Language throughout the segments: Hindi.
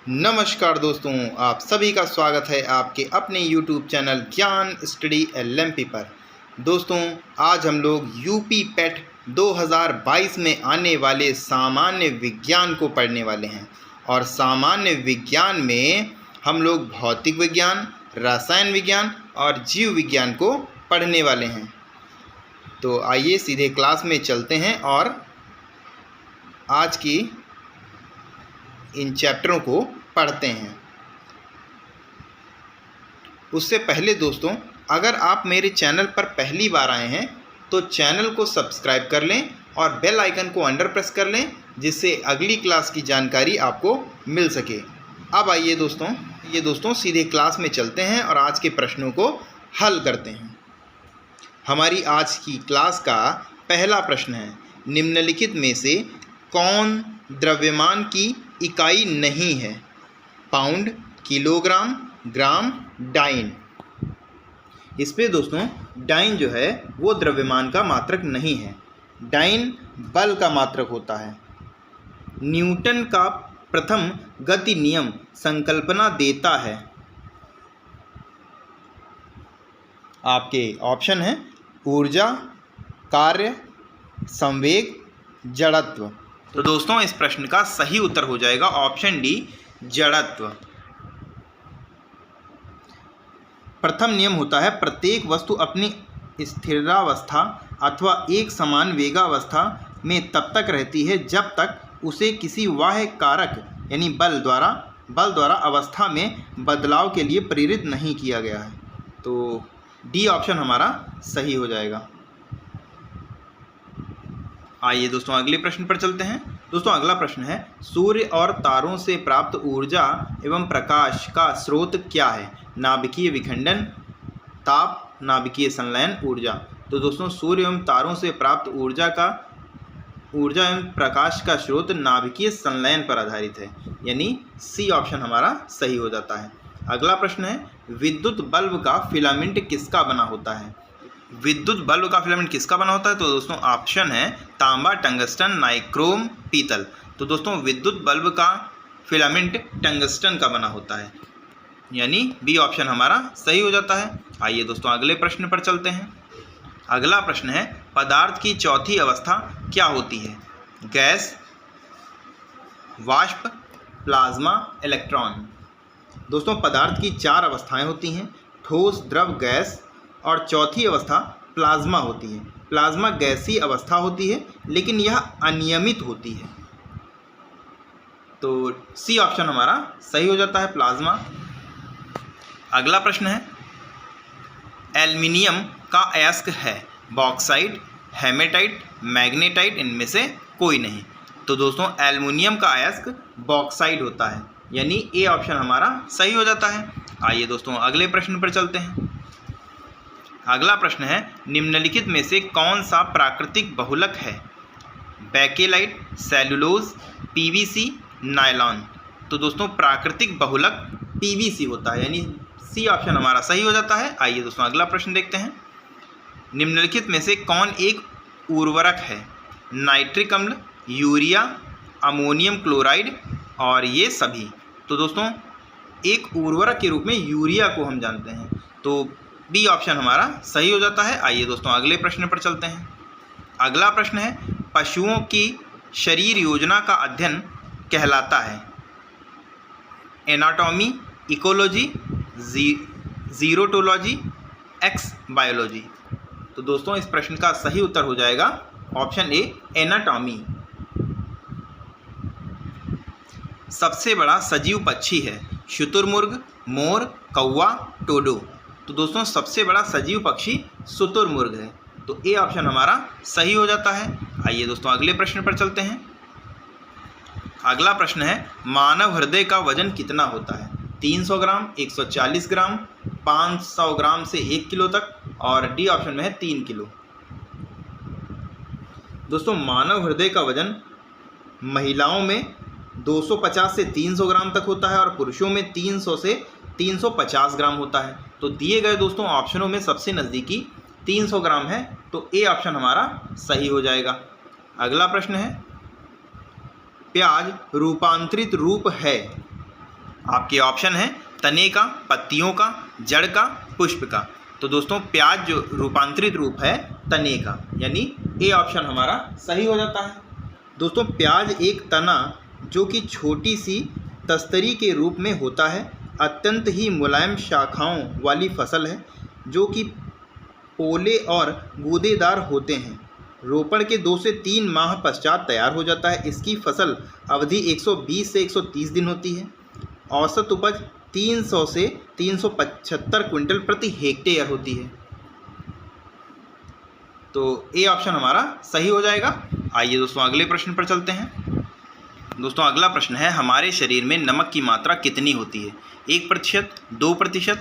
नमस्कार दोस्तों, आप सभी का स्वागत है आपके अपने YouTube चैनल ज्ञान स्टडी LMP पर। दोस्तों, आज हम लोग यूपी पेट 2022 में आने वाले सामान्य विज्ञान को पढ़ने वाले हैं। और सामान्य विज्ञान में हम लोग भौतिक विज्ञान, रसायन विज्ञान और जीव विज्ञान को पढ़ने वाले हैं। तो आइए सीधे क्लास में चलते हैं और आज की इन चैप्टरों को पढ़ते हैं। उससे पहले दोस्तों, अगर आप मेरे चैनल पर पहली बार आए हैं तो चैनल को सब्सक्राइब कर लें और बेल आइकन को अंडर प्रेस कर लें, जिससे अगली क्लास की जानकारी आपको मिल सके। अब आइए दोस्तों सीधे क्लास में चलते हैं और आज के प्रश्नों को हल करते हैं। हमारी आज की क्लास का पहला प्रश्न है, निम्नलिखित में से कौन द्रव्यमान की इकाई नहीं है? पाउंड, किलोग्राम, ग्राम, डाइन। इस पे दोस्तों डाइन जो है वो द्रव्यमान का मात्रक नहीं है, डाइन बल का मात्रक होता है। न्यूटन का प्रथम गति नियम संकल्पना देता है। आपके ऑप्शन है ऊर्जा, कार्य, संवेग, जड़त्व। तो दोस्तों इस प्रश्न का सही उत्तर हो जाएगा ऑप्शन डी, जड़त्व। प्रथम नियम होता है, प्रत्येक वस्तु अपनी स्थिरावस्था अथवा एक समान वेगावस्था में तब तक रहती है जब तक उसे किसी बाह्य कारक यानी बल द्वारा अवस्था में बदलाव के लिए प्रेरित नहीं किया गया है। तो डी ऑप्शन हमारा सही हो जाएगा। आइए दोस्तों अगले प्रश्न पर चलते हैं। दोस्तों अगला प्रश्न है, सूर्य और तारों से प्राप्त ऊर्जा एवं प्रकाश का स्रोत क्या है? नाभिकीय विखंडन, ताप, नाभिकीय संलयन, ऊर्जा। तो दोस्तों सूर्य एवं तारों से प्राप्त ऊर्जा एवं प्रकाश का स्रोत नाभिकीय संलयन पर आधारित है, यानी सी ऑप्शन हमारा सही हो जाता है। अगला प्रश्न है, विद्युत बल्ब का फिलामेंट किसका बना होता है? विद्युत बल्ब का फिलामेंट किसका बना होता है? तो दोस्तों ऑप्शन है तांबा, टंगस्टन, नाइक्रोम, पीतल। तो दोस्तों विद्युत बल्ब का फिलामेंट टंगस्टन का बना होता है, यानी बी ऑप्शन हमारा सही हो जाता है। आइए दोस्तों अगले प्रश्न पर चलते हैं। अगला प्रश्न है, पदार्थ की चौथी अवस्था क्या होती है? गैस, वाष्प, प्लाज्मा, इलेक्ट्रॉन। दोस्तों पदार्थ की चार अवस्थाएं होती हैं, ठोस, द्रव, गैस, और चौथी अवस्था प्लाज्मा होती है। प्लाज्मा गैसीय अवस्था होती है, लेकिन यह अनियमित होती है। तो सी ऑप्शन हमारा सही हो जाता है, प्लाज्मा। अगला प्रश्न है, एल्युमिनियम का अयस्क है? बॉक्साइट, हेमेटाइट, मैग्नेटाइट, इनमें से कोई नहीं। तो दोस्तों एल्युमिनियम का अयस्क बॉक्साइट होता है, यानी ए ऑप्शन हमारा सही हो जाता है। आइए दोस्तों अगले प्रश्न पर चलते हैं। अगला प्रश्न है, निम्नलिखित में से कौन सा प्राकृतिक बहुलक है? Bakelite, cellulose, PVC, nylon. तो दोस्तों प्राकृतिक बहुलक पीवीसी होता है, यानी सी ऑप्शन हमारा सही हो जाता है। आइए दोस्तों अगला प्रश्न देखते हैं। निम्नलिखित में से कौन एक उर्वरक है? नाइट्रिक अम्ल, यूरिया, अमोनियम क्लोराइड और ये सभी। तो दोस्तों एक उर्वरक के रूप में यूरिया को हम जानते हैं, तो बी ऑप्शन हमारा सही हो जाता है। आइए दोस्तों अगले प्रश्न पर चलते हैं। अगला प्रश्न है, पशुओं की शरीर योजना का अध्ययन कहलाता है? Anatomy, ecology, gerontology, exobiology. तो दोस्तों इस प्रश्न का सही उत्तर हो जाएगा ऑप्शन ए, एनाटॉमी। सबसे बड़ा सजीव पक्षी है? शुतुरमुर्ग, मोर, कौवा, टोडो। तो दोस्तों सबसे बड़ा सजीव पक्षी शुतुरमुर्ग है, तो ए ऑप्शन हमारा सही हो जाता है। आइए दोस्तों अगले प्रश्न पर चलते हैं। अगला प्रश्न है, मानव हृदय का वजन कितना होता है? 300 ग्राम, 140 ग्राम, 500 ग्राम से 1 किलो तक, और डी ऑप्शन में है 3 किलो। दोस्तों मानव हृदय का वजन महिलाओं में 250 से 300 ग्राम तक होता है और पुरुषों में 300 से 350 ग्राम होता है। तो दिए गए दोस्तों ऑप्शनों में सबसे नज़दीकी 300 ग्राम है, तो ए ऑप्शन हमारा सही हो जाएगा। अगला प्रश्न है, प्याज रूपांतरित रूप है? आपके ऑप्शन है तने का, पत्तियों का, जड़ का, पुष्प का। तो दोस्तों प्याज जो रूपांतरित रूप है तने का, यानी ए ऑप्शन हमारा सही हो जाता है। दोस्तों प्याज एक तना जो कि छोटी सी तस्तरी के रूप में होता है, अत्यंत ही मुलायम शाखाओं वाली फसल है जो कि पोले और गूदेदार होते हैं। रोपण के 2 से 3 माह पश्चात तैयार हो जाता है। इसकी फसल अवधि 120 से 130 दिन होती है। औसत उपज 300 से 375 क्विंटल प्रति हेक्टेयर होती है। तो ए ऑप्शन हमारा सही हो जाएगा। आइए दोस्तों अगले प्रश्न पर चलते हैं। दोस्तों अगला प्रश्न है, हमारे शरीर में नमक की मात्रा कितनी होती है? 1%, 2%,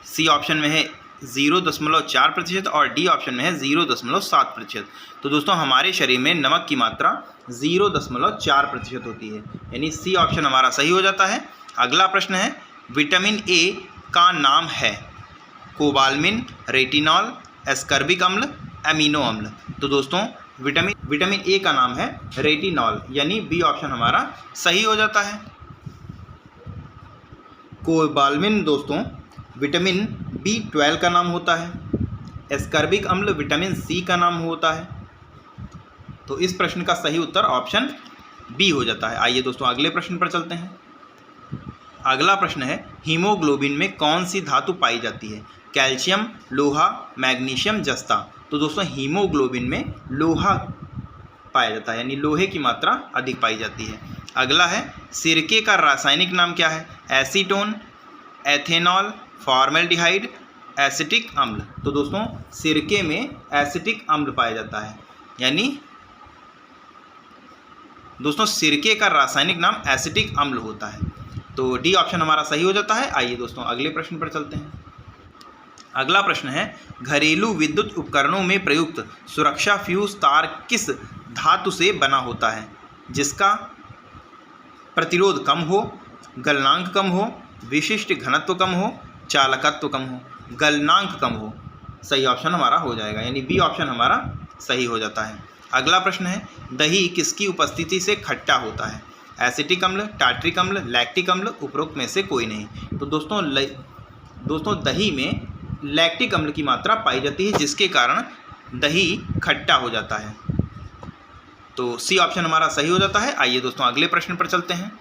सी ऑप्शन में है 0.4% और डी ऑप्शन में है 0.7%। तो दोस्तों हमारे शरीर में नमक की मात्रा 0.4% होती है, यानी सी ऑप्शन हमारा सही हो जाता है। अगला प्रश्न है, विटामिन ए का नाम है? कोबालमिन, रेटिनॉल, एस्कर्बिक अम्ल, एमिनो अम्ल। तो दोस्तों विटामिन ए का नाम है रेटिनॉल, यानी बी ऑप्शन हमारा सही हो जाता है। कोबालमिन दोस्तों विटामिन B12 का नाम होता है। एस्कर्बिक अम्ल विटामिन सी का नाम होता है। तो इस प्रश्न का सही उत्तर ऑप्शन बी हो जाता है। आइए दोस्तों अगले प्रश्न पर चलते हैं। अगला प्रश्न है, हीमोग्लोबिन में कौन सी धातु पाई जाती है? कैल्शियम, लोहा, मैग्नीशियम, जस्ता। तो दोस्तों हीमोग्लोबिन में लोहा पाया जाता है, यानी लोहे की मात्रा अधिक पाई जाती है। अगला है, सिरके का रासायनिक नाम क्या है? एसीटोन, एथेनॉल, फॉर्मेल्डिहाइड, एसिटिक अम्ल। तो दोस्तों सिरके में एसिटिक अम्ल पाया जाता है, यानी दोस्तों सिरके का रासायनिक नाम एसिटिक अम्ल होता है। तो डी ऑप्शन हमारा सही हो जाता है। आइए दोस्तों अगले प्रश्न पर चलते हैं। अगला प्रश्न है, घरेलू विद्युत उपकरणों में प्रयुक्त सुरक्षा फ्यूज तार किस धातु से बना होता है जिसका प्रतिरोध कम हो, गलनांक कम हो, विशिष्ट घनत्व कम हो, चालकत्व कम हो? गलनांक कम हो सही ऑप्शन हमारा हो जाएगा, यानी बी ऑप्शन हमारा सही हो जाता है। अगला प्रश्न है, दही किसकी उपस्थिति से खट्टा होता है? एसिटिक अम्ल, टार्ट्रिक अम्ल, लैक्टिक अम्ल, उपरोक्त में से कोई नहीं। तो दोस्तों दही में लैक्टिक अम्ल की मात्रा पाई जाती है, जिसके कारण दही खट्टा हो जाता है। तो सी ऑप्शन हमारा सही हो जाता है। आइए दोस्तों अगले प्रश्न पर चलते हैं।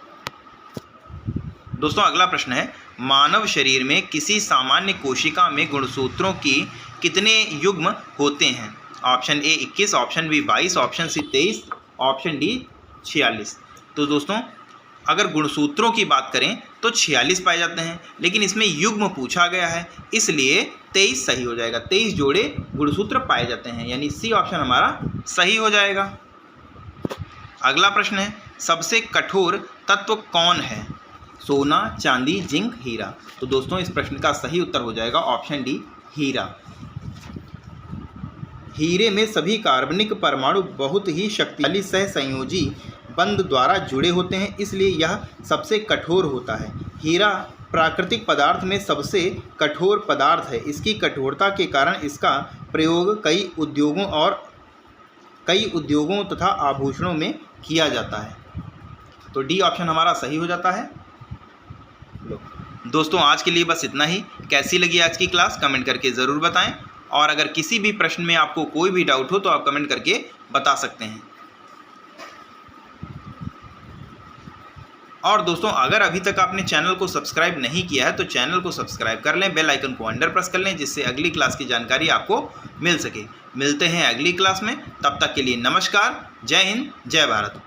दोस्तों अगला प्रश्न है, मानव शरीर में किसी सामान्य कोशिका में गुणसूत्रों की कितने युग्म होते हैं? Option A 21, option B 22, option C 23, option D 46। तो दोस्तों अगर गुणसूत्रों की बात करें तो 46 पाए जाते हैं, लेकिन इसमें युग्म पूछा गया है, इसलिए 23 सही हो जाएगा। 23 जोड़े गुणसूत्र पाए जाते हैं, यानी सी ऑप्शन हमारा सही हो जाएगा। अगला प्रश्न है, सबसे कठोर तत्व कौन है? सोना, चांदी, जिंक, हीरा। तो दोस्तों इस प्रश्न का सही उत्तर हो जाएगा ऑप्शन डी हीरा। हीरे में सभी कार्बनिक परमाणु बहुत ही शक्तिशाली सहसंयोजी बंध द्वारा जुड़े होते हैं, इसलिए यह सबसे कठोर होता है। हीरा प्राकृतिक पदार्थ में सबसे कठोर पदार्थ है। इसकी कठोरता के कारण इसका प्रयोग कई उद्योगों तथा आभूषणों में किया जाता है। तो डी ऑप्शन हमारा सही हो जाता है। दोस्तों आज के लिए बस इतना ही। कैसी लगी आज की क्लास कमेंट करके ज़रूर बताएं, और अगर किसी भी प्रश्न में आपको कोई भी डाउट हो तो आप कमेंट करके बता सकते हैं। और दोस्तों अगर अभी तक आपने चैनल को सब्सक्राइब नहीं किया है तो चैनल को सब्सक्राइब कर लें, बेल आइकन को अंडर प्रेस कर लें, जिससे अगली क्लास की जानकारी आपको मिल सके। मिलते हैं अगली क्लास में, तब तक के लिए नमस्कार, जय हिंद, जय भारत।